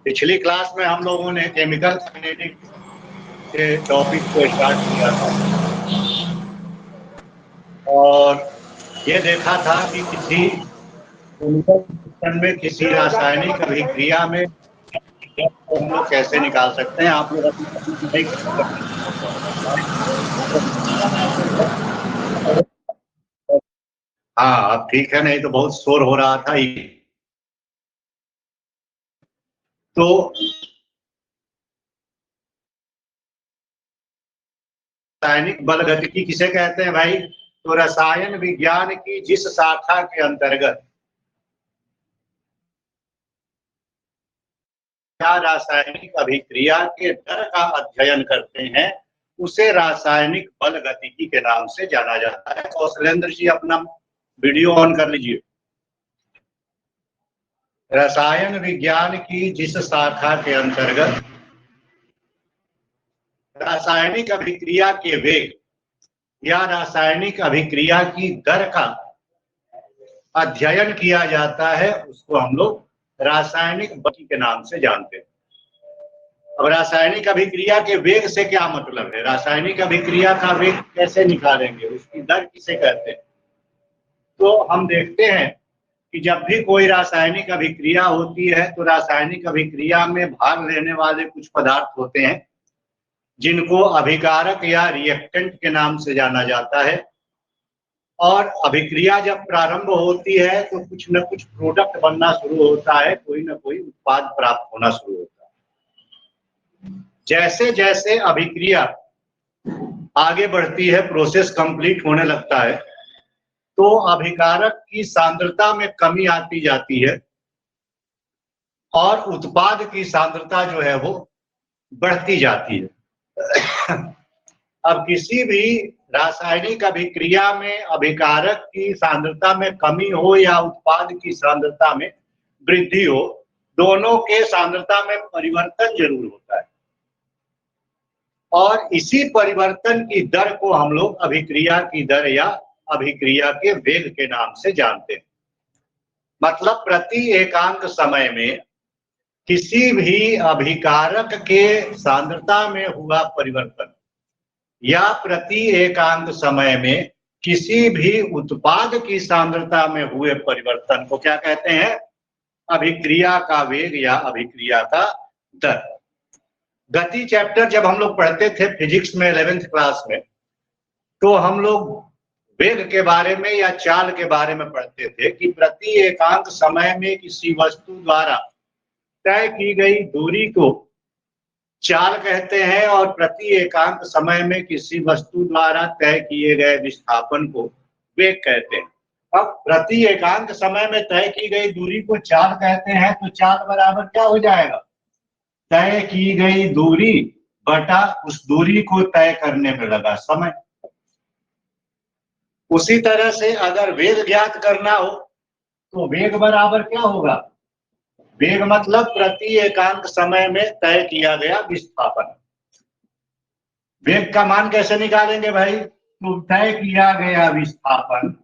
पिछली क्लास में हम लोगों ने केमिकल काइनेटिक्स के टॉपिक को स्टार्ट किया था और ये देखा था कि किसी केमिकल रिएक्शन में किसी रासायनिक अभिक्रिया में हम लोग कैसे निकाल सकते हैं। आप लोग अपनी हाँ, अब ठीक है, नहीं तो बहुत शोर हो रहा था। तो रासायनिक बल गतिकी किसे कहते हैं भाई? तो रसायन विज्ञान की जिस शाखा के अंतर्गत रासायनिक अभिक्रिया के दर का अध्ययन करते हैं उसे रासायनिक बल गतिकी के नाम से जाना जाता है। कौशलेंद्र जी अपना वीडियो ऑन कर लीजिए। रसायन विज्ञान की जिस शाखा के अंतर्गत रासायनिक अभिक्रिया के वेग या रासायनिक अभिक्रिया की दर का अध्ययन किया जाता है उसको हम लोग रासायनिक बल के नाम से जानते हैं। अब रासायनिक अभिक्रिया के वेग से क्या मतलब है? रासायनिक अभिक्रिया का वेग कैसे निकालेंगे, उसकी दर किसे कहते हैं? तो हम देखते हैं कि जब भी कोई रासायनिक अभिक्रिया होती है तो रासायनिक अभिक्रिया में भाग लेने वाले कुछ पदार्थ होते हैं जिनको अभिकारक या रिएक्टेंट के नाम से जाना जाता है। और अभिक्रिया जब प्रारंभ होती है तो कुछ न कुछ प्रोडक्ट बनना शुरू होता है, कोई न कोई उत्पाद प्राप्त होना शुरू होता है। जैसे जैसे अभिक्रिया आगे बढ़ती है, प्रोसेस कंप्लीट होने लगता है, तो अभिकारक की सांद्रता में कमी आती जाती है और उत्पाद की सांद्रता जो है वो बढ़ती जाती है। अब किसी भी रासायनिक अभिक्रिया में अभिकारक की सांद्रता में कमी हो या उत्पाद की सांद्रता में वृद्धि हो, दोनों के सांद्रता में परिवर्तन जरूर होता है और इसी परिवर्तन की दर को हम लोग अभिक्रिया की दर या अभिक्रिया के वेग के नाम से जानते हैं। मतलब प्रति एकांक समय में किसी भी अभिकारक के सांद्रता में हुआ परिवर्तन या प्रति एकांक समय में किसी भी उत्पाद की सांद्रता में हुए परिवर्तन को क्या कहते हैं? अभिक्रिया का वेग या अभिक्रिया का दर। गति चैप्टर जब हम लोग पढ़ते थे फिजिक्स में 11th क्लास में, तो हम लोग वेग के बारे में या चाल के बारे में पढ़ते थे कि प्रति एकांक समय में किसी वस्तु द्वारा तय की गई दूरी को चाल कहते हैं और प्रति एकांक समय में किसी वस्तु द्वारा तय किए गए विस्थापन को वेग कहते हैं। अब प्रति एकांक समय में तय की गई दूरी को चाल कहते हैं, तो चाल बराबर क्या हो जाएगा? तय की गई दूरी बटा उस दूरी को तय करने में लगा समय। उसी तरह से अगर वेग ज्ञात करना हो तो वेग बराबर क्या होगा? वेग मतलब प्रति एकांक समय में तय किया गया विस्थापन। वेग का मान कैसे निकालेंगे भाई? तो तय किया गया विस्थापन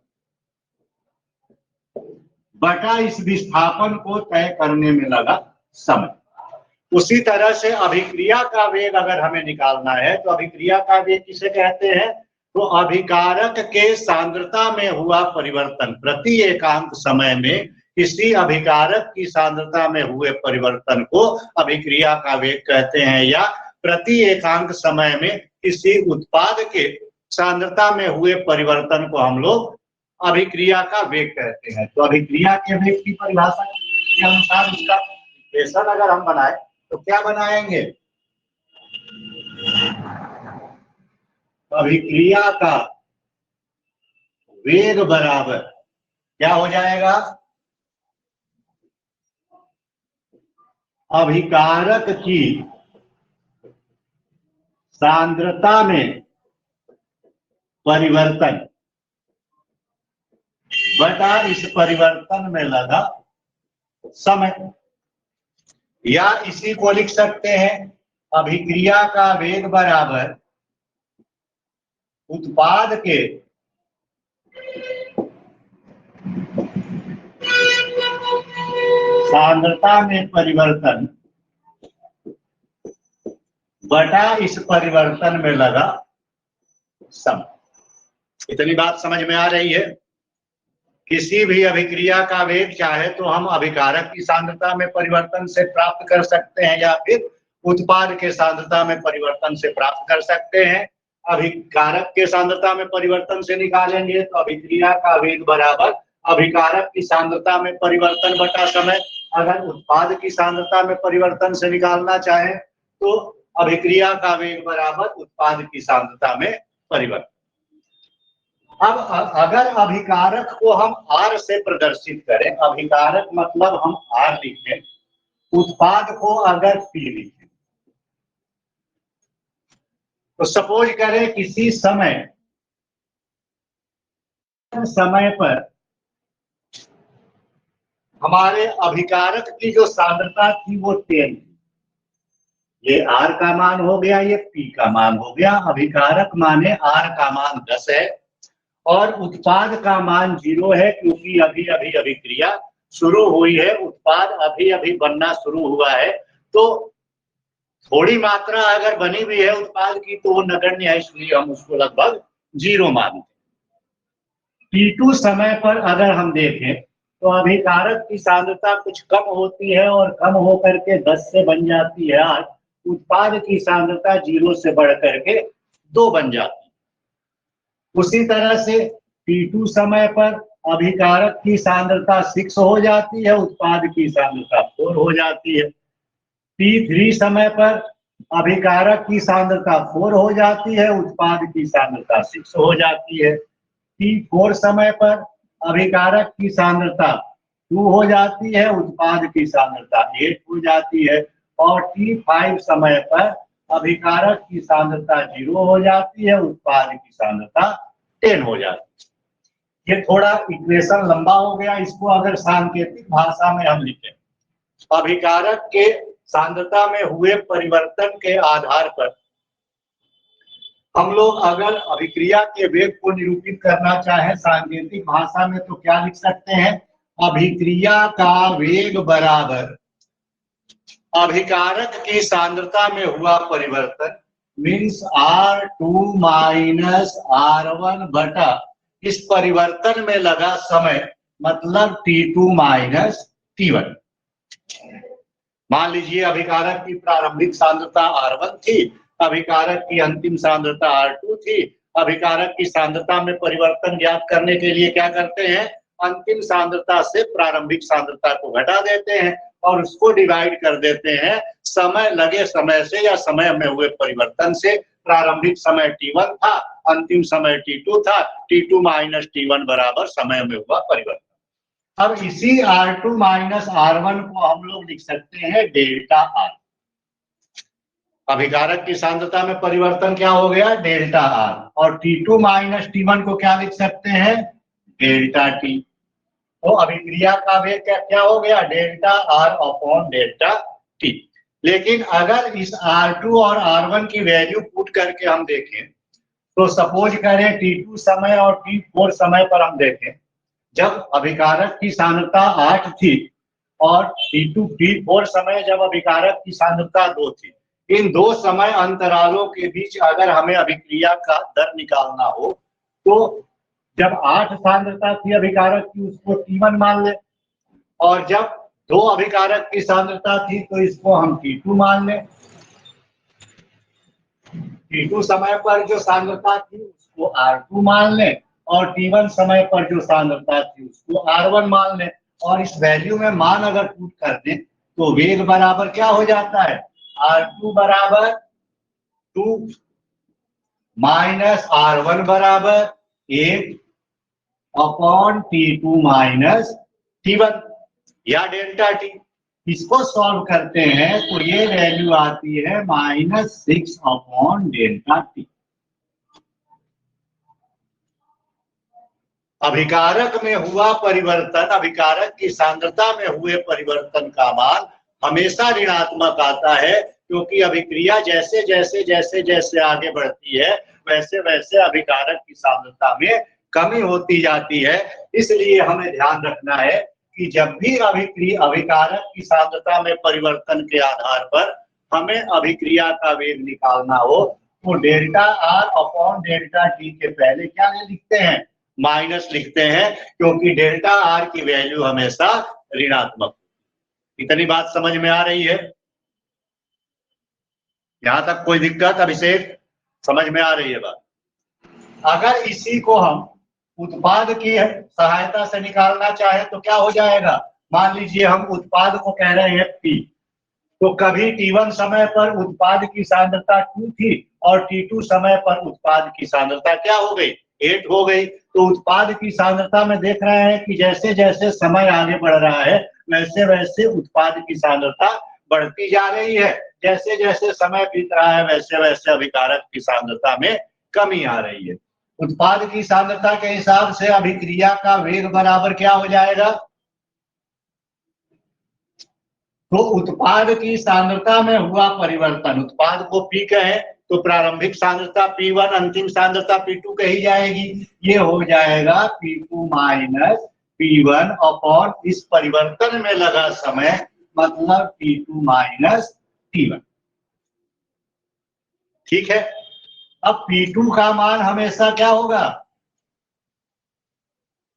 बटा इस विस्थापन को तय करने में लगा समय। उसी तरह से अभिक्रिया का वेग अगर हमें निकालना है तो अभिक्रिया का वेग किसे कहते हैं? तो अभिकारक के सांद्रता में हुआ परिवर्तन, प्रति एकांक समय में किसी अभिकारक की सांद्रता में हुए परिवर्तन को अभिक्रिया का वेग कहते हैं, या प्रति एकांक समय में किसी उत्पाद के सांद्रता में हुए परिवर्तन को हम लोग अभिक्रिया का वेग कहते हैं। तो अभिक्रिया के वेग की परिभाषा के अनुसार उसका इक्वेशन अगर हम बनाए तो क्या बनाएंगे? अभिक्रिया का वेग बराबर क्या हो जाएगा? अभिकारक की सांद्रता में परिवर्तन बटा इस परिवर्तन में लगा समय। या इसी को लिख सकते हैं अभिक्रिया का वेग बराबर उत्पाद के सांद्रता में परिवर्तन बटा इस परिवर्तन में लगा समय। इतनी बात समझ में आ रही है? किसी भी अभिक्रिया का वेग चाहे तो हम अभिकारक की सांद्रता में परिवर्तन से प्राप्त कर सकते हैं या फिर उत्पाद के सांद्रता में परिवर्तन से प्राप्त कर सकते हैं। अभिकारक के सांद्रता में परिवर्तन से निकालेंगे तो अभिक्रिया का वेग बराबर अभिकारक की सांद्रता में परिवर्तन बटा समय। अगर उत्पाद की सांद्रता में परिवर्तन से निकालना चाहें तो अभिक्रिया का वेग बराबर उत्पाद की सांद्रता में परिवर्तन। अब अगर अभिकारक को हम R से प्रदर्शित करें, अभिकारक मतलब हम R लिखें, उत्पाद को अगर P लिखें, तो सपोज करें किसी समय पर हमारे अभिकारक की जो सांद्रता थी वो 10 थी। ये R का मान हो गया, ये P का मान हो गया। अभिकारक माने R का मान 10 है और उत्पाद का मान 0 है, क्योंकि अभी अभी अभिक्रिया शुरू हुई है, उत्पाद अभी अभी बनना शुरू हुआ है। तो थोड़ी मात्रा अगर बनी हुई है उत्पाद की तो वो नगण्य है, इसलिए हम उसको लगभग 0 मानते हैं। T2 समय पर अगर हम देखें तो अभिकारक की सांद्रता कुछ कम होती है और कम होकर के 10 से बन जाती है 8। उत्पाद की सांद्रता 0 से बढ़ करके 2 बन जाती है। उसी तरह से T2 समय पर अभिकारक की सांद्रता 6 हो जाती है, उत्पाद की सांद्रता 4 हो जाती है। T3 समय पर अभिकारक की सांद्रता 4 हो जाती है, उत्पाद की सांद्रता 6 हो जाती है। T4 समय पर अभिकारक की सांद्रता 2 हो जाती है, उत्पाद की सांद्रता 8 हो जाती है। और T5 समय पर अभिकारक की सांद्रता 0 हो जाती है, उत्पाद की सांद्रता 10 हो जाती है। ये थोड़ा इक्वेशन लंबा हो गया, इसको अगर सांकेतिक भाषा में हम लिखें, अभिकारक के सांद्रता में हुए परिवर्तन के आधार पर हम लोग अगर अभिक्रिया के वेग को निरूपित करना चाहें सांकेतिक भाषा में तो क्या लिख सकते हैं? अभिक्रिया का वेग बराबर अभिकारक की सांद्रता में हुआ परिवर्तन मीन्स R2 माइनस R1 बटा इस परिवर्तन में लगा समय, मतलब T2 माइनस T1। मान लीजिए अभिकारक की प्रारंभिक सांद्रता R1 थी, अभिकारक की अंतिम सांद्रता R2 थी। अभिकारक की सांद्रता में परिवर्तन ज्ञात करने के लिए क्या करते हैं? अंतिम सांद्रता से प्रारंभिक सांद्रता को घटा देते हैं और उसको डिवाइड कर देते हैं समय लगे समय से या समय में हुए परिवर्तन से। प्रारंभिक समय T1 था, अंतिम समय T2 था, T2 माइनस T1 बराबर समय में हुआ परिवर्तन। अब इसी R2 माइनस R1 को हम लोग लिख सकते हैं डेल्टा R। अभिकारक की सांद्रता में परिवर्तन क्या हो गया? Delta R। और T2 माइनस T1 को क्या लिख सकते हैं? Delta T। तो अभिक्रिया का वेग क्या हो गया? Delta R upon delta T। लेकिन अगर इस R2 और R1 की वैल्यू पुट करके हम देखें तो सपोज करें T2 समय और T4 समय पर हम देखें, जब अभिकारक की सांद्रता 8 थी और T4 समय जब अभिकारक की सांद्रता 2 थी, इन दो समय अंतरालों के बीच अगर हमें अभिक्रिया का दर निकालना हो तो जब 8 सांद्रता थी अभिकारक की उसको T1 मान ले, और जब 2 अभिकारक की सांद्रता थी तो इसको हम T2 मान लें। T2 समय पर जो सांद्रता थी उसको R2 मान लें और T1 समय पर जो सांद्रता थी उसको R1 मान लें। और इस वैल्यू में मान अगर पुट कर दें तो वेग बराबर क्या हो जाता है? R2 बराबर 2 माइनस R1 बराबर 8 अपॉन T2 माइनस T1 या डेल्टा T। इसको सॉल्व करते हैं तो ये वैल्यू आती है -6 अपॉन डेल्टा T। अभिकारक में हुआ परिवर्तन, अभिकारक की सांद्रता में हुए परिवर्तन का मान हमेशा ऋणात्मक आता है, क्योंकि अभिक्रिया जैसे जैसे जैसे जैसे आगे बढ़ती है वैसे वैसे अभिकारक की सांद्रता में कमी होती जाती है। इसलिए हमें ध्यान रखना है कि जब भी अभिकारक की सांद्रता में परिवर्तन के आधार पर हमें अभिक्रिया का वेग निकालना हो तो delta R upon delta T के पहले क्या लिखते हैं, माइनस लिखते हैं, क्योंकि डेल्टा आर की वैल्यू हमेशा ऋणात्मक। इतनी बात समझ में आ रही है? यहां तक कोई दिक्कत अभिषेक, समझ में आ रही है बात? अगर इसी को हम उत्पाद की सहायता से निकालना चाहे तो क्या हो जाएगा, मान लीजिए हम उत्पाद को कह रहे हैं P, तो कभी T1 समय पर उत्पाद की सांद्रता 2 थी और T2 समय पर उत्पाद की सांद्रता क्या हो गई, 8 हो गई। तो उत्पाद की सांद्रता में देख रहे हैं कि जैसे जैसे समय आगे बढ़ रहा है वैसे वैसे उत्पाद की सांद्रता बढ़ती जा रही है, जैसे जैसे समय बीत रहा है वैसे वैसे अभिकारक की सांद्रता में कमी आ रही है। उत्पाद की सांद्रता के हिसाब से अभिक्रिया का वेग बराबर क्या हो जाएगा, तो उत्पाद की सांद्रता में हुआ परिवर्तन, उत्पाद को P कहें तो प्रारंभिक सांद्रता P1 अंतिम सांद्रता P2 कही जाएगी, ये हो जाएगा P2 माइनस P1 अपॉन इस परिवर्तन में लगा समय मतलब P2 माइनस T1। ठीक है, अब P2 का मान हमेशा क्या होगा,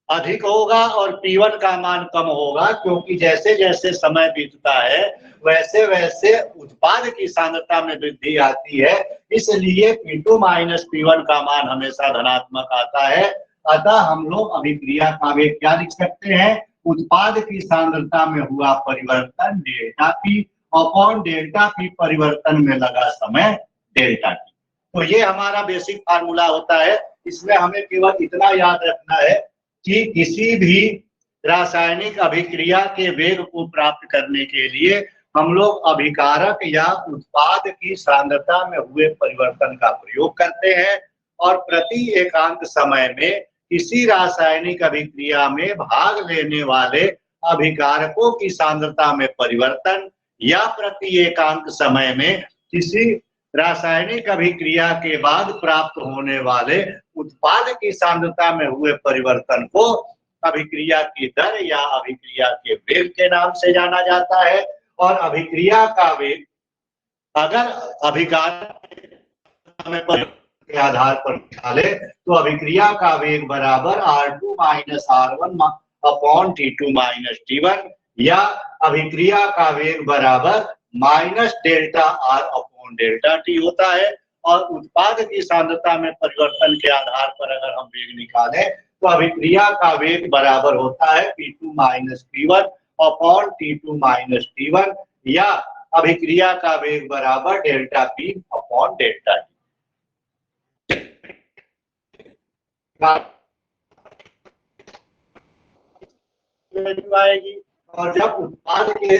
अधिक होगा और P1 का मान कम होगा, क्योंकि जैसे जैसे समय बीतता है वैसे वैसे उत्पाद की सांद्रता में वृद्धि आती है, इसलिए P2 माइनस P1 का मान हमेशा धनात्मक आता है। अतः हम लोग अभिक्रिया का वेग क्या लिख सकते हैं, उत्पाद की सांद्रता में हुआ परिवर्तन delta P upon delta P परिवर्तन में लगा समय डेल्टा T। तो ये हमारा बेसिक फार्मूला होता है। इसमें हमें केवल इतना याद रखना है कि किसी भी रासायनिक अभिक्रिया के वेग को प्राप्त करने के लिए हम लोग अभिकारक या उत्पाद की सांद्रता में हुए परिवर्तन का प्रयोग करते हैं और प्रति एकांक समय में किसी रासायनिक अभिक्रिया में भाग लेने वाले अभिकारकों की सांद्रता में परिवर्तन या प्रति एकांक समय में किसी रासायनिक अभिक्रिया के बाद प्राप्त होने वाले उत्पाद की सांद्रता में हुए परिवर्तन को अभिक्रिया की दर या अभिक्रिया के वेग के नाम से जाना जाता है। और अभिक्रिया का वेग अगर अभिकारक के आधार पर निकाले तो अभिक्रिया का वेग बराबर R2 minus R1 upon T2 minus T1 या अभिक्रिया का वेग बराबर minus delta R upon delta T होता है। और उत्पाद की सांद्रता में परिवर्तन के आधार पर अगर हम वेग निकालें तो अभिक्रिया का वेग बराबर होता है P2 minus P1 upon T2 minus T1 या अभिक्रिया का वेग बराबर delta P upon delta T आएगी। और जब उत्पाद के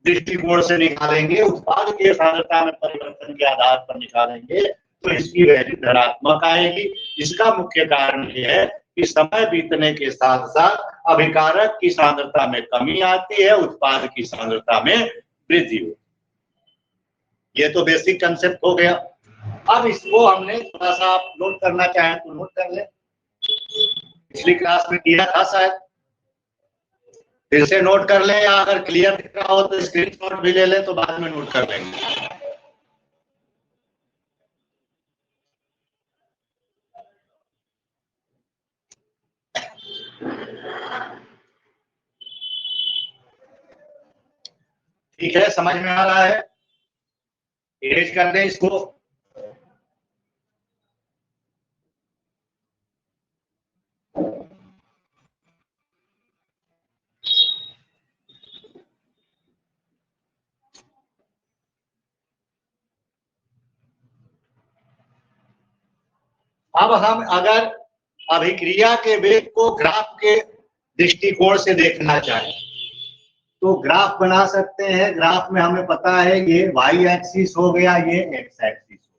दृष्टिकोण से निकालेंगे, उत्पाद के सांद्रता में परिवर्तन के आधार पर निकालेंगे तो इसकी वैल्यू धनात्मक आएगी। इसका मुख्य कारण यह है कि समय बीतने के साथ साथ अभिकारक की सांद्रता में कमी आती है, उत्पाद की सांद्रता में वृद्धि होती है। ये तो बेसिक कंसेप्ट हो गया। अब इसको हमने थोड़ा सा आप नोट करना चाहें तो नोट कर ले, पिछली क्लास में किया था शायद, फिर से नोट कर ले या अगर क्लियर दिख रहा हो तो स्क्रीनशॉट भी ले ले तो बाद में नोट कर लेंगे। ठीक है, समझ में आ रहा है? इरेज कर दें इसको। अब हम अगर अभिक्रिया के वेग को ग्राफ के दृष्टिकोण से देखना चाहें तो ग्राफ बना सकते हैं। ग्राफ में हमें पता है ये y एक्सिस हो गया, ये x एक्सिस हो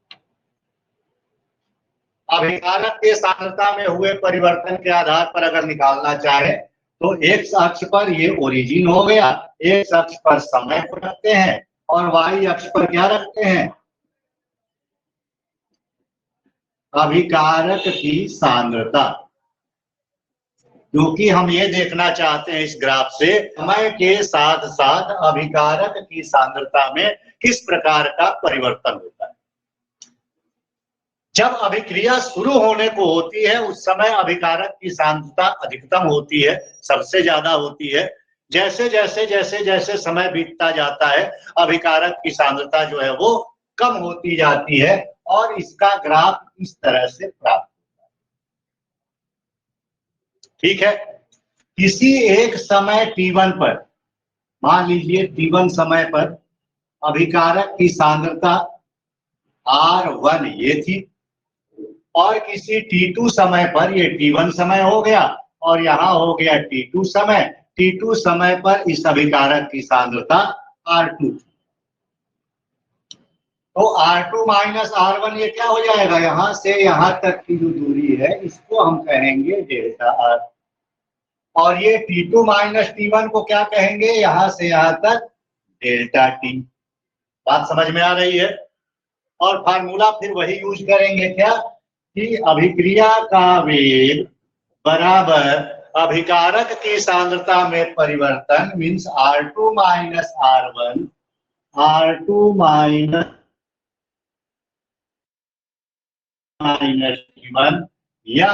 गया। अभिकारक के सांद्रता में हुए परिवर्तन के आधार पर अगर निकालना चाहे तो x अक्ष पर ये ओरिजिन हो गया, x अक्ष पर समय को रखते हैं और y अक्ष पर क्या रखते हैं, अभिकारक की सांद्रता। क्योंकि हम ये देखना चाहते हैं इस ग्राफ से समय के साथ साथ अभिकारक की सांद्रता में किस प्रकार का परिवर्तन होता है। जब अभिक्रिया शुरू होने को होती है उस समय अभिकारक की सांद्रता अधिकतम होती है, सबसे ज्यादा होती है। जैसे जैसे समय बीतता जाता है अभिकारक की सांद्रता जो है वो कम होती जाती है और इसका ग्राफ इस तरह से प्राप्त होता है। ठीक है, किसी एक समय t1 पर, मान लीजिए t1 समय पर अभिकारक की सांद्रता R1 ये थी और किसी t2 समय पर, ये t1 समय हो गया और यहाँ हो गया t2 समय, t2 समय पर इस अभिकारक की सांद्रता R2। तो R2 माइनस R1 ये क्या हो जाएगा, यहां से यहां तक की जो दूरी है इसको हम कहेंगे डेल्टा R, और ये T2 माइनस T1 को क्या कहेंगे, यहां से यहां तक डेल्टा T। बात समझ में आ रही है। और फार्मूला फिर वही यूज करेंगे क्या, कि अभिक्रिया का वेग बराबर अभिकारक की सांद्रता में परिवर्तन means R2 minus R1, R2 minus T1, या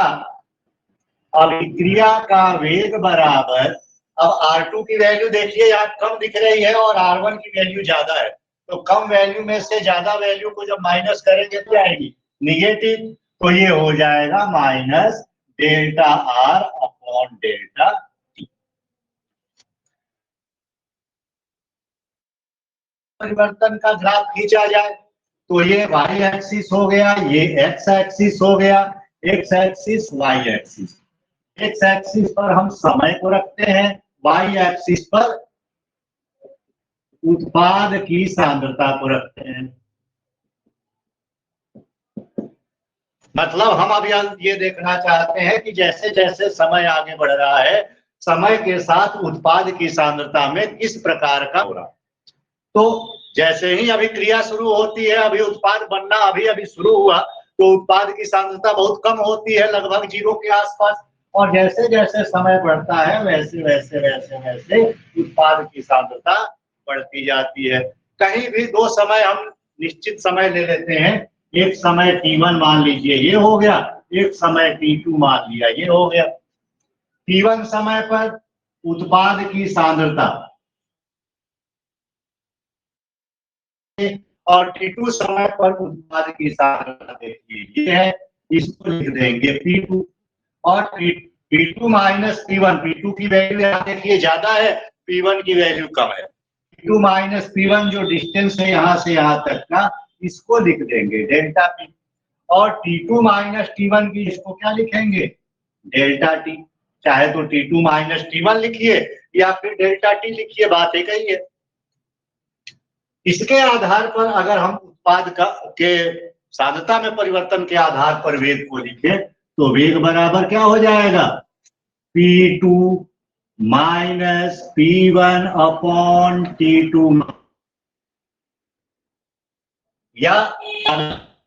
अभिक्रिया का वेग बराबर, अब R2 की वैल्यू देखिए यहाँ कम दिख रही है और R1 की वैल्यू ज्यादा है, तो कम वैल्यू में से ज्यादा वैल्यू को जब माइनस करेंगे तो आएगी निगेटिव, तो ये हो जाएगा minus delta R upon delta T। परिवर्तन का ग्राफ खींचा जाए तो ये y एक्सिस हो गया, ये x एक्सिस हो गया, x axis y axis, x axis पर हम समय को रखते हैं, y एक्सिस पर उत्पाद की सांद्रता को रखते हैं। मतलब हम अब ये देखना चाहते हैं कि जैसे जैसे समय आगे बढ़ रहा है समय के साथ उत्पाद की सांद्रता में किस प्रकार का हो रहा है। तो जैसे ही अभी क्रिया शुरू होती है, अभी उत्पाद बनना अभी शुरू हुआ, तो उत्पाद की सांद्रता बहुत कम होती है, लगभग 0 के आसपास, और जैसे जैसे समय बढ़ता है वैसे वैसे वैसे वैसे उत्पाद की सांद्रता बढ़ती जाती है। कहीं भी दो समय हम निश्चित समय ले लेते हैं, एक समय T1 मान लीजिए ये हो गया, एक समय T2 मान लिया ये हो गया। T1 समय पर उत्पाद की सांद्रता और T2 समय पर उत्पाद की सांद्रता देखिए ये है, इसको लिख देंगे P2, और P2 माइनस P1, P2 की वैल्यू यहाँ देखिए ज्यादा है, P1 की वैल्यू कम है। P2 माइनस P1 जो डिस्टेंस है यहाँ से यहाँ तक का, इसको लिख देंगे डेल्टा P, और T2 माइनस T1 की इसको क्या लिखेंगे, डेल्टा T। चाहे तो T2 माइनस T1 लिखिए या फिर डेल्टा T लिखिए, बात एक ही है। इसके आधार पर अगर हम उत्पाद के सांद्रता में परिवर्तन के आधार पर वेग को लिखें तो वेग बराबर क्या हो जाएगा, P2 minus P1 upon T2, या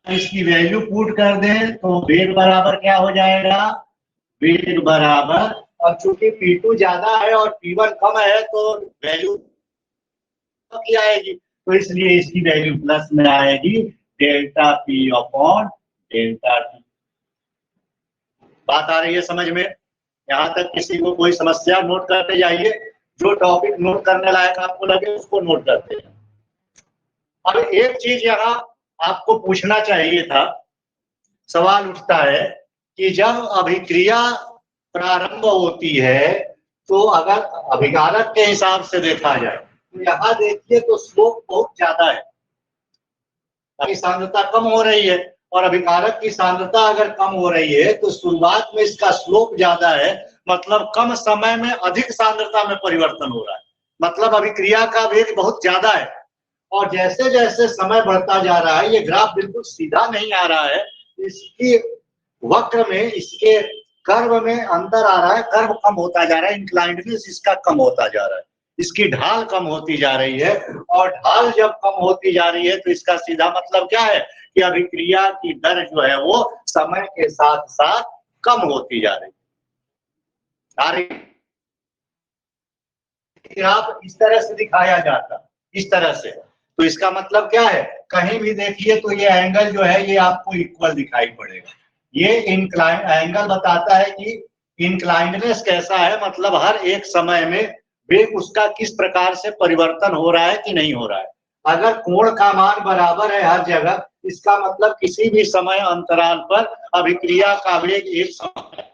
इसकी वैल्यू पुट कर दें तो वेग बराबर क्या हो जाएगा, वेग बराबर, और चूंकि P2 ज्यादा है और P1 कम है तो वैल्यू क्या आएगी, तो इसलिए इसकी वैल्यू प्लस में आएगी, delta P upon delta T। बात आ रही है समझ में, यहाँ तक किसी को कोई समस्या नोट करते जाइए, जो टॉपिक नोट करने लायक आपको लगे उसको नोट करते हैं। अब एक चीज यहाँ आपको पूछना चाहिए था, सवाल उठता है कि जब अभिक्रिया प्रारंभ होती है तो अगर अभिकारक के हिसाब से देखा जाए तो यहाँ देखिए तो स्लोप बहुत ज्यादा है, सांद्रता कम हो रही है, और अभिकारक की सांद्रता अगर कम हो रही है तो शुरुआत में इसका स्लोप ज्यादा है, मतलब कम समय में अधिक सांद्रता में परिवर्तन हो रहा है, मतलब अभिक्रिया का वेग बहुत ज्यादा है। और जैसे जैसे समय बढ़ता जा रहा है, ये ग्राफ बिल्कुल सीधा नहीं आ रहा है, इसकी वक्र में, इसके कर्व में अंतर आ रहा है, कर्व कम होता जा रहा है, इंक्लाइंडनेस इसका कम होता जा रहा है, इसकी ढाल कम होती जा रही है, और ढाल जब कम होती जा रही है तो इसका सीधा मतलब क्या है कि अभिक्रिया की दर जो है वो समय के साथ साथ कम होती जा रही है। ग्राफ इस तरह से दिखाया जाता, इस तरह से। तो इसका मतलब क्या है, कहीं भी देखिए तो ये एंगल जो है ये आपको इक्वल दिखाई पड़ेगा। ये इंक्लाइन एंगल बताता है कि इंक्लाइंडनेस कैसा है, मतलब हर एक समय में वेग उसका किस प्रकार से परिवर्तन हो रहा है कि नहीं हो रहा है। अगर कोण का मान बराबर है हर जगह, इसका मतलब किसी भी समय अंतराल पर अभिक्रिया का वेग एक समय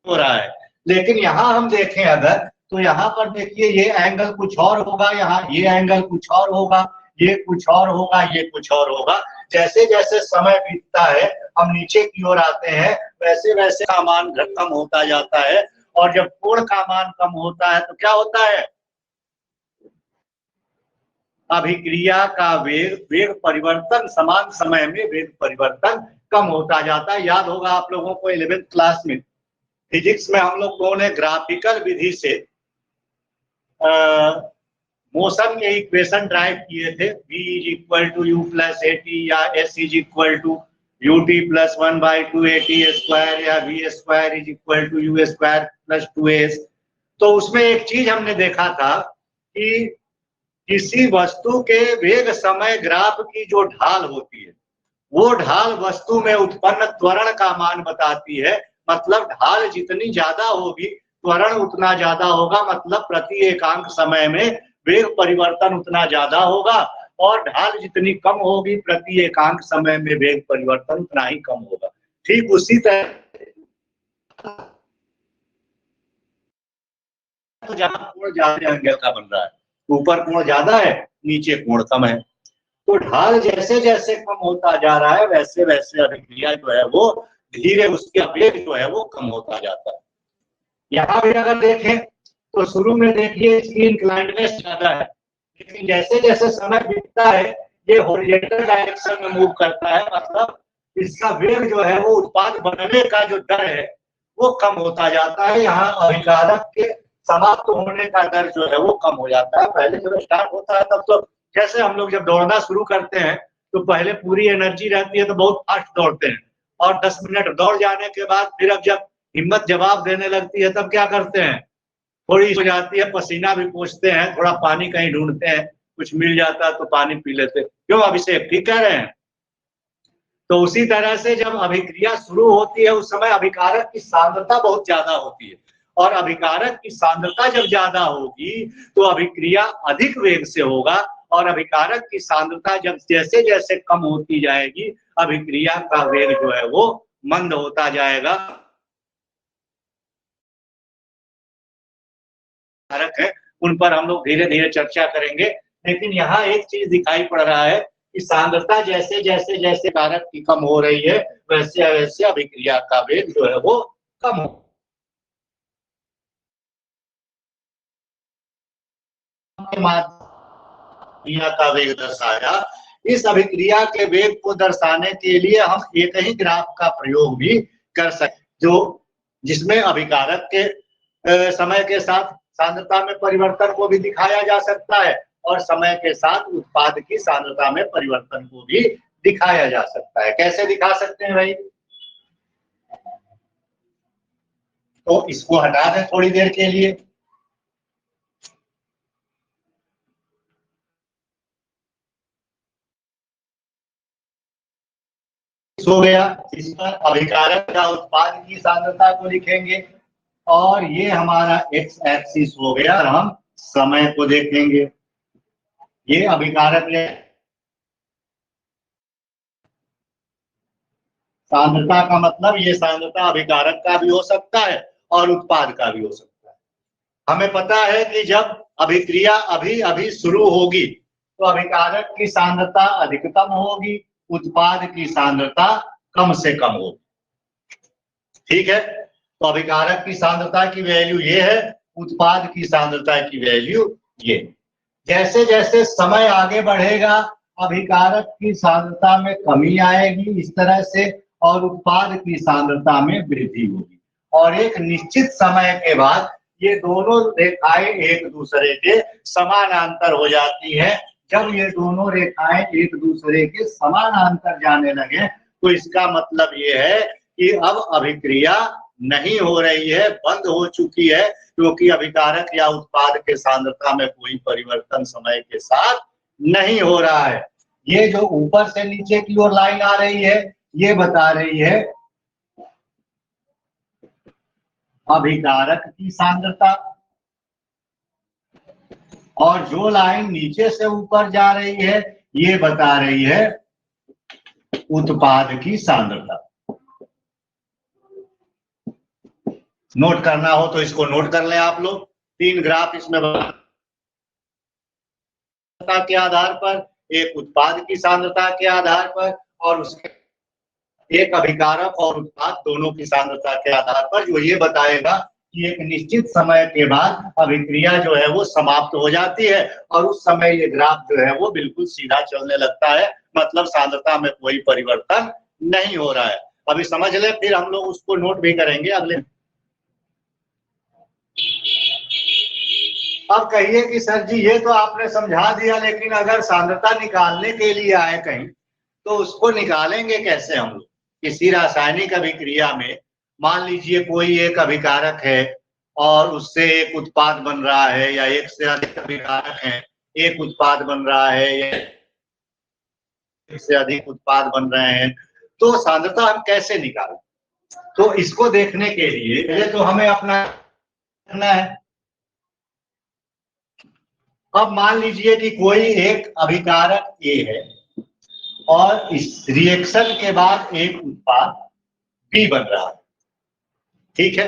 हो रहा है। लेकिन यहाँ हम देखें अगर, तो यहाँ पर देखिए ये एंगल कुछ और होगा, यहाँ ये एंगल कुछ और होगा, ये कुछ और होगा, ये कुछ और होगा। जैसे जैसे समय बीतता है हम नीचे की ओर आते हैं, वैसे वैसे का मान कम होता जाता है। और जब कोण का मान कम होता है तो क्या होता है, अभिक्रिया का वेग परिवर्तन समान समय में वेग परिवर्तन कम होता जाता है। याद होगा आप लोगों को 11th क्लास में फिजिक्स में हम लोगों ने ग्राफिकल विधि से मोशन के इक्वेशन ड्राइव किए थे, v is equal to U plus A T, या s is equal to U T plus 1/2 A T square, या v square is equal to U square plus 2s। तो उसमें एक चीज हमने देखा था कि किसी वस्तु के वेग समय ग्राफ की जो ढाल होती है, वो ढाल वस्तु में उत्पन्न त्वरण का मान बताती है। मतलब ढाल जितनी ज्यादा होगी त्वरण उतना ज्यादा होगा, मतलब प्रति एकांक समय में वेग परिवर्तन उतना ज्यादा होगा। और ढाल जितनी कम होगी प्रति एकांक समय में वेग परिवर्तन उतना ही कम होगा। ठीक उसी तरह जहां कोण ज्यादा एंगल का बन रहा है, ऊपर कोण ज्यादा है नीचे कोण कम है, तो ढाल जैसे जैसे कम होता जा रहा है वैसे वैसे अभिक्रिया जो है वो धीरे, उसका वेग जो है वो कम होता जाता है। यहाँ भी अगर देखें तो शुरू में देखिए इसकी इंक्लाइंडनेस ज्यादा है, लेकिन जैसे जैसे समय बीतता है ये हॉरिजॉन्टल डायरेक्शन में मूव करता है, मतलब इसका वेग जो है वो उत्पाद बनने का जो दर है वो कम होता जाता है। यहाँ अभिकारक के समाप्त होने का दर जो है वो कम हो जाता है। पहले जब स्टार्ट होता है तब तो जैसे हम लोग जब दौड़ना शुरू करते हैं तो पहले पूरी एनर्जी रहती है तो बहुत फास्ट दौड़ते हैं, और 10 मिनट दौड़ जाने के बाद फिर अब जब हिम्मत जवाब देने लगती है तब क्या करते हैं, थोड़ी हो जाती है, पसीना भी पोंछते हैं, थोड़ा पानी कहीं ढूंढते हैं, कुछ मिल जाता है तो पानी पी लेते हैं। क्यों अभिषेक, ठीक कह रहे हैं? तो उसी तरह से जब अभिक्रिया शुरू होती है उस समय अभिकारक की सांद्रता बहुत ज्यादा होती है, और अभिकारक की सांद्रता जब ज्यादा होगी तो अभिक्रिया अधिक वेग से होगा, और अभिकारक की सांद्रता जब जैसे जैसे कम होती जाएगी अभिक्रिया का वेग जो है वो मंद होता जाएगा। है उन पर हम लोग धीरे धीरे चर्चा करेंगे। लेकिन यहाँ एक चीज दिखाई पड़ रहा है कि सांद्रता जैसे जैसे जैसे कारक की कम हो रही है वैसे वैसे अभिक्रिया का वेग जो है वो कम हो अभिक्रिया का वेग दर्शाया। इस अभिक्रिया के वेग को दर्शाने के लिए हम एक ही ग्राफ का प्रयोग भी कर सकते, जो जिसमें अभिकारक के समय के साथ सांद्रता में परिवर्तन को भी दिखाया जा सकता है, और समय के साथ उत्पाद की सांद्रता में परिवर्तन को भी दिखाया जा सकता है। कैसे दिखा सकते हैं भाई? तो इसको हटा दें थोड़ी देर के लिए। हो गया, इस पर अभिकारक का उत्पाद की सांद्रता को लिखेंगे, और ये हमारा एक्स एक्सिस हो गया, और हम समय को देखेंगे। ये अभिकारक सांद्रता का मतलब ये सांद्रता अभिकारक का भी हो सकता है और उत्पाद का भी हो सकता है। हमें पता है कि जब अभिक्रिया अभी अभी शुरू होगी तो अभिकारक की सांद्रता अधिकतम होगी, उत्पाद की सांद्रता कम से कम होगी। ठीक है, तो अभिकारक की सांद्रता की वैल्यू ये है, उत्पाद की सांद्रता की वैल्यू ये। जैसे जैसे समय आगे बढ़ेगा अभिकारक की सांद्रता में कमी आएगी इस तरह से, और उत्पाद की सांद्रता में वृद्धि होगी, और एक निश्चित समय के बाद ये दोनों रेखाएं एक दूसरे के समानांतर हो जाती हैं। जब ये दोनों रेखाएं एक दूसरे के समानांतर जाने लगे तो इसका मतलब ये है कि अब अभिक्रिया नहीं हो रही है, बंद हो चुकी है, क्योंकि अभिकारक या उत्पाद के सांद्रता में कोई परिवर्तन समय के साथ नहीं हो रहा है। ये जो ऊपर से नीचे की ओर लाइन आ रही है, ये बता रही है अभिकारक की सांद्रता, और जो लाइन नीचे से ऊपर जा रही है ये बता रही है उत्पाद की सांद्रता। नोट करना हो तो इसको नोट कर लें आप लोग। 3 ग्राफ इसमें के आधार पर, एक उत्पाद की सांद्रता के आधार पर, और उसके एक अभिकारक और उत्पाद दोनों की सांद्रता के आधार पर, जो ये बताएगा कि एक निश्चित समय के बाद अभिक्रिया जो है वो समाप्त हो जाती है और उस समय ये ग्राफ जो है वो बिल्कुल सीधा चलने लगता है, मतलब सांद्रता में कोई परिवर्तन नहीं हो रहा है। अभी समझ ले, फिर हम लोग उसको नोट भी करेंगे अगले। अब कहिए कि सर जी ये तो आपने समझा दिया, लेकिन अगर सांद्रता निकालने के लिए आए कहीं तो उसको निकालेंगे कैसे हम लोग? किसी रासायनिक अभिक्रिया में मान लीजिए कोई एक अभिकारक है और उससे एक उत्पाद बन रहा है, या एक से अधिक अभिकारक है, एक उत्पाद बन रहा है या एक से अधिक उत्पाद बन रहे हैं, तो सांद्रता हम कैसे निकालें? तो इसको देखने के लिए पहले तो हमें अपना करना है। अब मान लीजिए कि कोई एक अभिकारक ए है और इस रिएक्शन के बाद एक उत्पाद बी बन रहा है, ठीक है।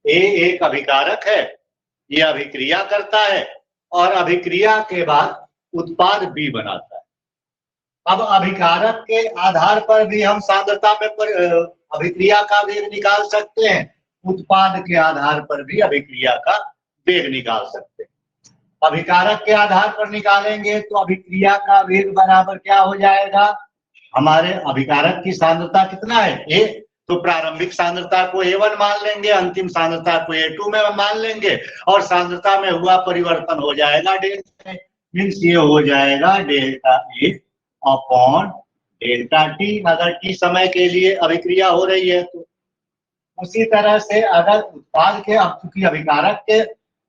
ए एक अभिकारक है, ये अभिक्रिया करता है और अभिक्रिया के बाद उत्पाद बी बनाता है। अब अभिकारक के आधार पर भी हम सांद्रता में अभिक्रिया का वेग निकाल सकते हैं, उत्पाद के आधार पर भी अभिक्रिया का वेग निकाल सकते हैं। अभिकारक के आधार पर निकालेंगे तो अभिक्रिया का वेग बराबर क्या हो जाएगा? हमारे अभिकारक की सांद्रता कितना है? ए, तो प्रारंभिक सांद्रता को A1 मान लेंगे, अंतिम सांद्रता को A2 में मान लेंगे, और सांद्रता में हुआ परिवर्तन हो जाएगा डेल्टा, मीन्स ये हो जाएगा delta A upon delta T, अगर टी समय के लिए अभिक्रिया हो रही है तो। उसी तरह से अगर उत्पाद के, अब चूंकि अभिकारक के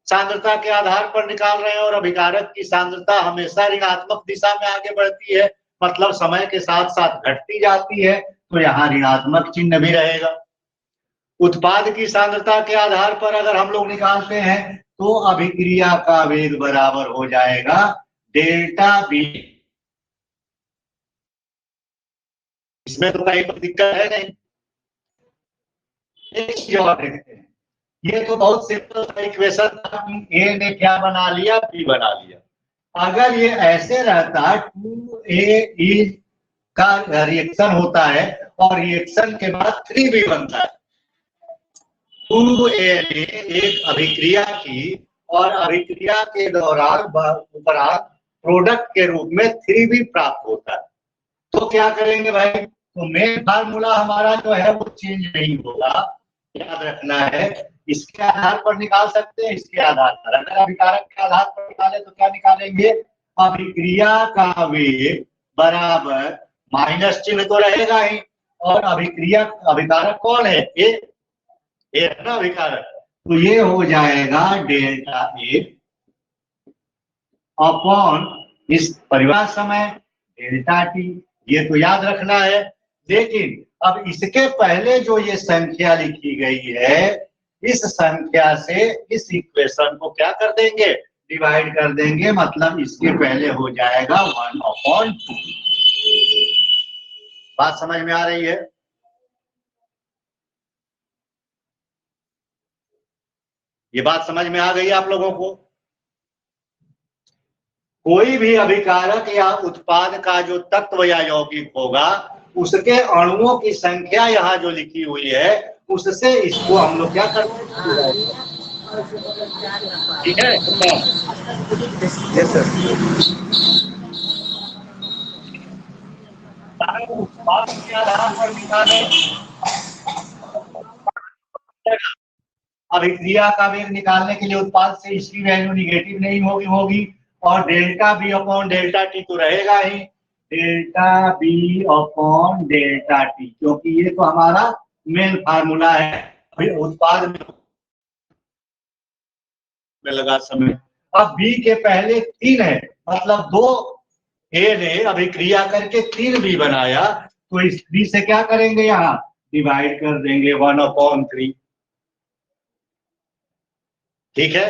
सांद्रता के आधार पर निकाल रहे हैं और अभिकारक की सांद्रता हमेशा ऋणात्मक दिशा में आगे बढ़ती है, मतलब समय के साथ साथ घटती जाती है, तो यहाँ ऋणात्मक चिन्ह भी रहेगा। उत्पाद की सांद्रता के आधार पर अगर हम लोग निकालते हैं तो अभिक्रिया का वेग बराबर हो जाएगा डेल्टा बी। इसमें तो कहीं दिक्कत है नहीं। एक चीज और देखते हैं, ये तो बहुत सिंपल इक्वेशन था कि ए ने क्या बना लिया, बी बना लिया। अगर ये ऐसे रहता 2A का रिएक्शन होता है और रिएक्शन के बाद 3B बनता है, 2A ने एक अभिक्रिया की और अभिक्रिया के दौरान उपरांत प्रोडक्ट के रूप में 3B प्राप्त होता है, तो क्या करेंगे भाई? तो मेन फार्मूला हमारा जो है वो चेंज नहीं होगा, याद रखना है। इसके आधार पर निकाल सकते हैं, इसके आधार पर। अगर अभिकारक के आधार पर निकाले तो क्या निकालेंगे? अभिक्रिया का वेग बराबर, माइनस चिन्ह तो रहेगा ही, और अभिक्रिया अभिकारक कौन है? ए है ना अभिकारक, तो ये हो जाएगा डेल्टा ए अपॉन इस परिवार समय डेल्टा टी, ये तो याद रखना है। लेकिन अब इसके पहले जो ये संख्या लिखी गई है, इस संख्या से इस इक्वेशन को क्या कर देंगे? डिवाइड कर देंगे, मतलब इसके पहले हो जाएगा 1/2। बात समझ में आ रही है? ये बात समझ में आ गई आप लोगों को? कोई भी अभिकारक या उत्पाद का जो तत्व या यौगिक होगा, उसके अणुओं की संख्या यहाँ जो लिखी हुई है, उससे इसको हम लोग क्या करते हैं? ठीक है, सर। उत्पाद के आधार पर निकाले, अभिक्रिया का वेग निकालने के लिए उत्पाद से इसकी वैल्यू निगेटिव नहीं होगी, और delta B upon delta T तो रहेगा ही। Delta B upon delta T, क्योंकि ये तो हमारा मेन फार्मूला है अभी उत्पाद में लगा समय। अब बी के पहले 3 है, मतलब 2 ए ने अभिक्रिया करके 3 बी बनाया, तो इस 3 से क्या करेंगे, यहाँ डिवाइड कर देंगे 1/3। ठीक है,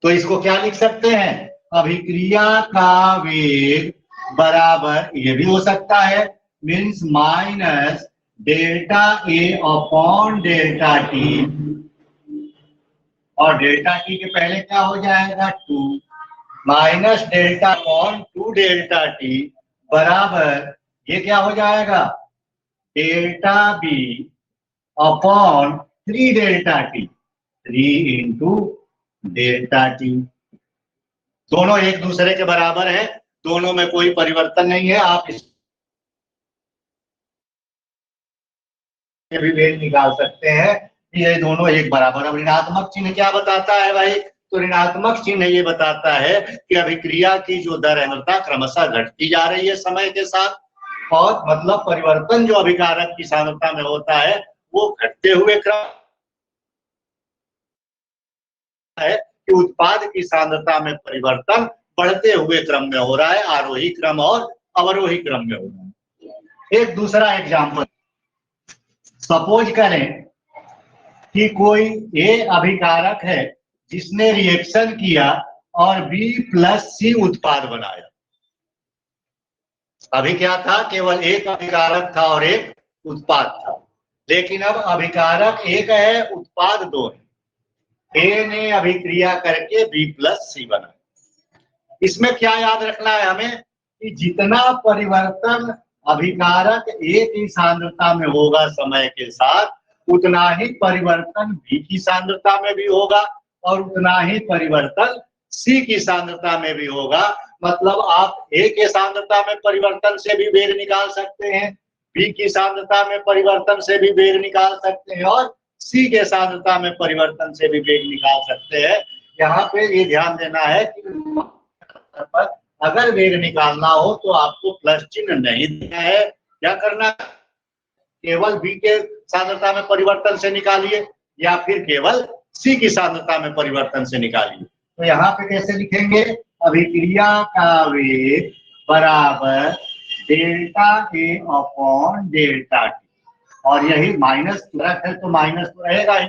तो इसको क्या लिख सकते हैं, अभिक्रिया का वेग बराबर, ये भी हो सकता है, means minus delta A upon delta T, और डेल्टा टी के पहले क्या हो जाएगा 2, minus delta upon 2 delta T बराबर, ये क्या हो जाएगा, delta B upon 3 delta T, 3 into delta T. दोनों एक दूसरे के बराबर है, दोनों में कोई परिवर्तन नहीं है, आप इसके भी वेग निकाल सकते हैं, ये दोनों एक बराबर। अब ऋणात्मक चिन्ह क्या बताता है भाई, तो ऋणात्मक चिन्ह ये बताता है कि अभिक्रिया की जो दर है क्रमशः घटती जा रही है समय के साथ, और मतलब परिवर्तन जो अभिकारक की सांद्रता में होता है वो घटते हुए क्रम है कि उत्पाद की सांद्रता में परिवर्तन बढ़ते हुए क्रम में हो रहा है, आरोही क्रम और अवरोही क्रम में हो रहा है। एक दूसरा एग्जांपल, सपोज करें कि कोई ए अभिकारक है जिसने रिएक्शन किया और बी प्लस सी उत्पाद बनाया। अभी क्या था, केवल एक अभिकारक था और एक उत्पाद था, लेकिन अब अभिकारक एक है, उत्पाद 2 है। ए ने अभिक्रिया करके बी प्लस सी बनाया। इसमें क्या याद रखना है हमें, कि जितना परिवर्तन अभिकारक ए की सांद्रता में होगा समय के साथ, उतना ही परिवर्तन बी की सांद्रता में भी होगा, और उतना ही परिवर्तन सी की सांद्रता में भी होगा। मतलब आप ए के सांद्रता में परिवर्तन से भी वेग निकाल सकते हैं, बी की सांद्रता में परिवर्तन से भी वेग निकाल सकते हैं, और सी के सांद्रता में परिवर्तन से भी वेग निकाल सकते हैं। यहाँ पे ये ध्यान देना है कि अगर वेग निकालना हो तो आपको प्लस चिन्ह नहीं देना है, क्या करना, केवल बी के सांद्रता में परिवर्तन से निकालिए या फिर केवल सी की सांद्रता में परिवर्तन से निकालिए। तो यहाँ पे कैसे लिखेंगे, अभिक्रिया का वेग बराबर delta A upon delta T, और यही माइनस रख है तो माइनस तो रहेगा ही,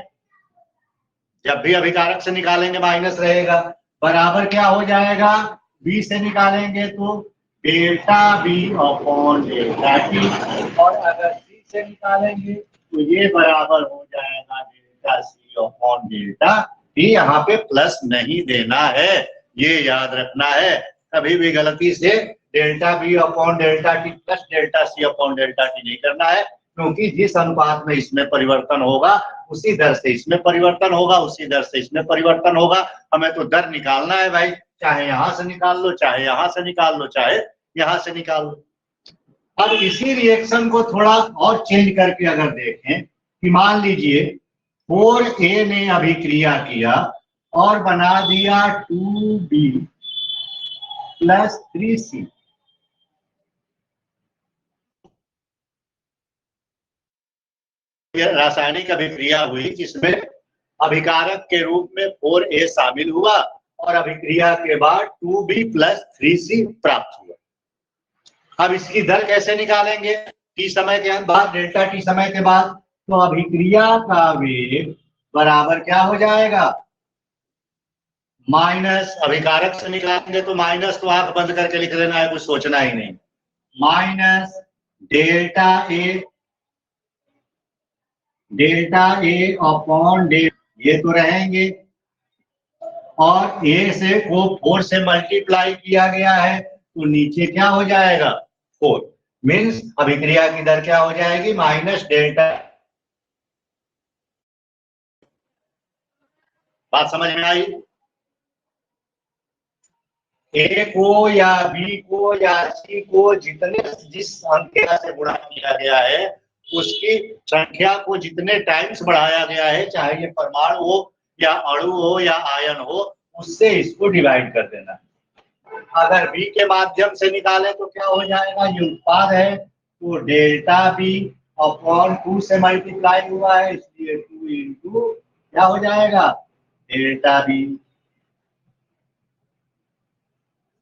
जब भी अभिकारक से निकालेंगे माइनस रहेगा, बराबर क्या हो जाएगा, बी से निकालेंगे तो delta B upon delta T, और अगर सी से निकालेंगे तो ये बराबर हो जाएगा delta C upon delta T. यहाँ पे प्लस नहीं देना है, ये याद रखना है, कभी भी गलती से delta B upon delta T plus delta C upon delta T नहीं करना है, क्योंकि जिस अनुपात में इसमें परिवर्तन होगा उसी दर से इसमें परिवर्तन होगा, उसी दर से इसमें परिवर्तन होगा। हमें तो दर निकालना है भाई, चाहे यहां से निकाल लो, चाहे यहां से निकाल लो, चाहे यहां से निकाल लो। अब इसी रिएक्शन को थोड़ा और चेंज करके अगर देखें कि मान लीजिए 4A ने अभिक्रिया किया और बना दिया 2B प्लस 3C, रासायनिक अभिक्रिया हुई जिसमें अभिकारक के रूप में 4A शामिल हुआ और अभिक्रिया के बाद 2B प्लस 3C प्राप्त हुआ। अब इसकी दर कैसे निकालेंगे, टी समय के बाद, डेल्टा टी समय के बाद, तो अभिक्रिया का वेग बराबर क्या हो जाएगा, माइनस, अभिकारक से निकालेंगे तो माइनस, तो आंख बंद करके लिख लेना है, कुछ सोचना ही नहीं, minus delta A upon delta, ये तो रहेंगे, और ए से को 4 से मल्टीप्लाई किया गया है तो नीचे क्या हो जाएगा 4, मीन्स अभिक्रिया की दर क्या हो जाएगी, माइनस डेल्टा। बात समझ में आई, ए को या बी को या सी को जिस संख्या से गुणा किया गया है उसकी संख्या को जितने टाइम्स बढ़ाया गया है, चाहे ये परमाणु हो या अणु हो या आयन हो, उससे इसको डिवाइड कर देना। अगर बी के माध्यम से निकालें तो क्या हो जाएगा, ये उत्पाद है तो डेल्टा बी अपॉन 2 से मल्टीप्लाई हुआ है इसलिए 2 इंटू क्या हो जाएगा delta B,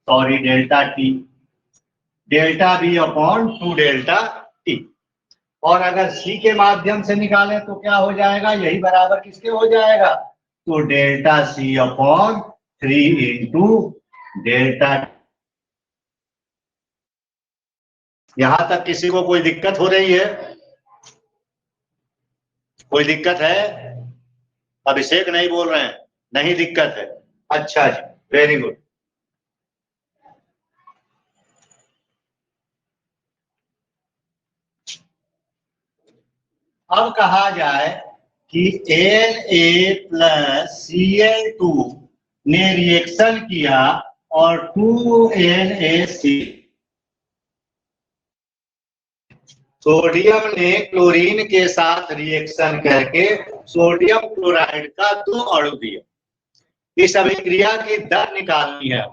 sorry delta T, delta B upon 2 delta T. और अगर सी के माध्यम से निकालें तो क्या हो जाएगा, यही बराबर किसके हो जाएगा, तो delta C upon 3 into delta. यहां तक किसी को कोई दिक्कत हो रही है, कोई दिक्कत है? अभिषेक नहीं बोल रहे हैं, नहीं दिक्कत है, अच्छा जी, वेरी गुड। अब कहा जाए कि Na+Cl2 ने रिएक्शन किया और 2NaC, सोडियम ने क्लोरीन के साथ रिएक्शन करके सोडियम क्लोराइड का 2 अणु दिया। इस अभिक्रिया की दर निकालनी है,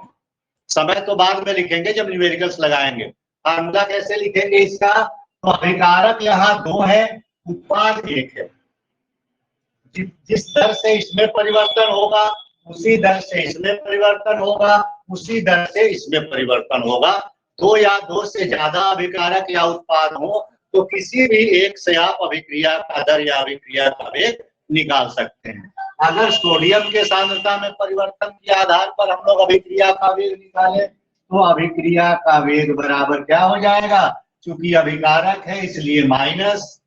समय तो बाद में लिखेंगे जब न्यूमेरिकल्स लगाएंगे। फार्मूला कैसे लिखेंगे इसका, तो अभिकारक यहाँ 2 है, उत्पाद 1 है, जिस दर से इसमें परिवर्तन होगा उसी दर से इसमें परिवर्तन होगा, उसी दर से इसमें परिवर्तन होगा। 2 या 2 से ज्यादा अभिकारक या उत्पाद हो तो किसी भी एक से आप अभिक्रिया का दर या अभिक्रिया का वेग निकाल सकते हैं। अगर सोडियम के सांद्रता में परिवर्तन के आधार पर हम लोग अभिक्रिया का वेग निकालें तो अभिक्रिया का वेग बराबर क्या हो जाएगा, क्योंकि अभिकारक है इसलिए माइनस,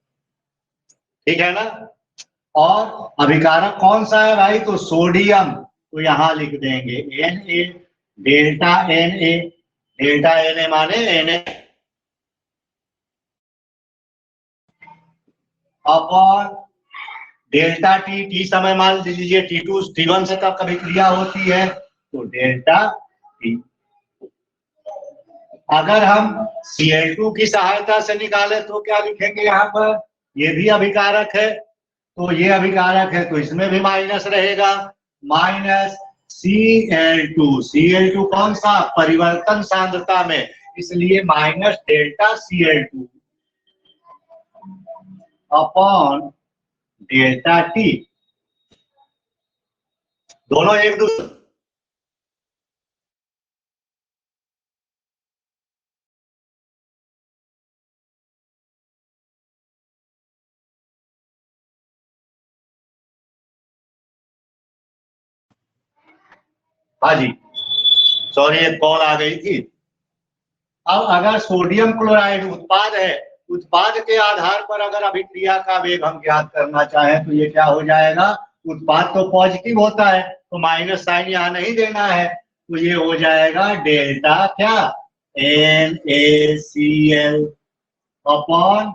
ठीक है ना। और अभिकारक कौन सा है भाई, तो सोडियम, तो यहां लिख देंगे Na delta Na, delta Na माने Na upon delta T, T समय मान लीजिए T2 T1 से कब अभिक्रिया होती है तो डेल्टा टी। अगर हम Cl2 की सहायता से निकालें तो क्या लिखेंगे, यहाँ पर ये भी अभिकारक है तो ये अभिकारक है तो इसमें भी माइनस रहेगा, माइनस Cl2, Cl2 कौन सा, परिवर्तन सांद्रता में, इसलिए minus delta Cl2 upon delta T. दोनों एक दूसरे हाँ जी, सॉरी एक कॉल आ गई थी। अब अगर सोडियम क्लोराइड उत्पाद है, उत्पाद के आधार पर अगर अभिक्रिया का वेग हम ज्ञात करना चाहें तो ये क्या हो जाएगा, उत्पाद तो पॉजिटिव होता है तो माइनस साइन यहाँ नहीं देना है तो ये हो जाएगा डेल्टा क्या NaCl अपॉन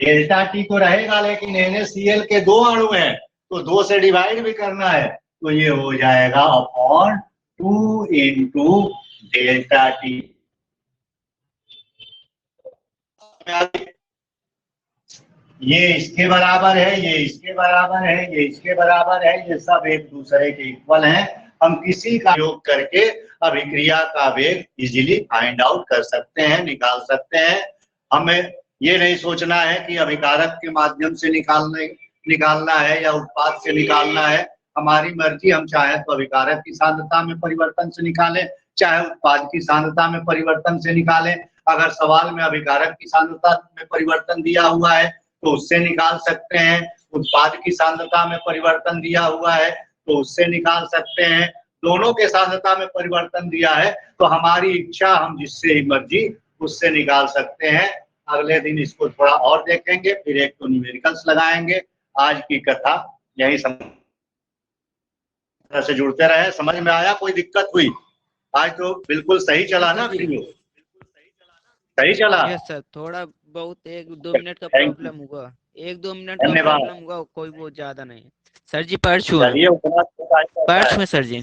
डेल्टा टी तो रहेगा लेकिन NaCl के 2 अणु हैं तो 2 से डिवाइड भी करना है तो ये हो जाएगा अपॉन 2 इंटू डेल्टा टी। ये इसके बराबर है, ये इसके बराबर है, ये इसके बराबर है, ये सब एक दूसरे के इक्वल हैं। हम किसी का योग करके अभिक्रिया का वेग इजीली फाइंड आउट कर सकते हैं, निकाल सकते हैं। हमें ये नहीं सोचना है कि अभिकारक के माध्यम से निकालना है या उत्पाद से निकालना है, हमारी मर्जी। हम चाहे तो अभिकारक की सांद्रता में परिवर्तन से निकालें, चाहे उत्पाद की सांद्रता में परिवर्तन से निकालें। अगर सवाल में अभिकारक की सांद्रता में परिवर्तन दिया हुआ है तो उससे निकाल सकते हैं, उत्पाद की सांद्रता में परिवर्तन दिया हुआ है तो उससे निकाल सकते हैं, दोनों के सांद्रता में परिवर्तन दिया है तो हमारी इच्छा, हम जिससे ही मर्जी उससे निकाल सकते हैं। अगले दिन इसको थोड़ा और देखेंगे, फिर एक तो न्यूमेरिकल्स लगाएंगे। आज की कथा यही से जुड़ते रहे। समझ में आया, कोई दिक्कत हुई? आज तो बिल्कुल सही चला ना वीडियो, सही चला? यस सर, थोड़ा बहुत 1-2 मिनट का प्रॉब्लम हुआ, 1-2 मिनट का प्रॉब्लम हुआ, कोई बहुत ज्यादा नहीं। सर जी पर्च में सर जी।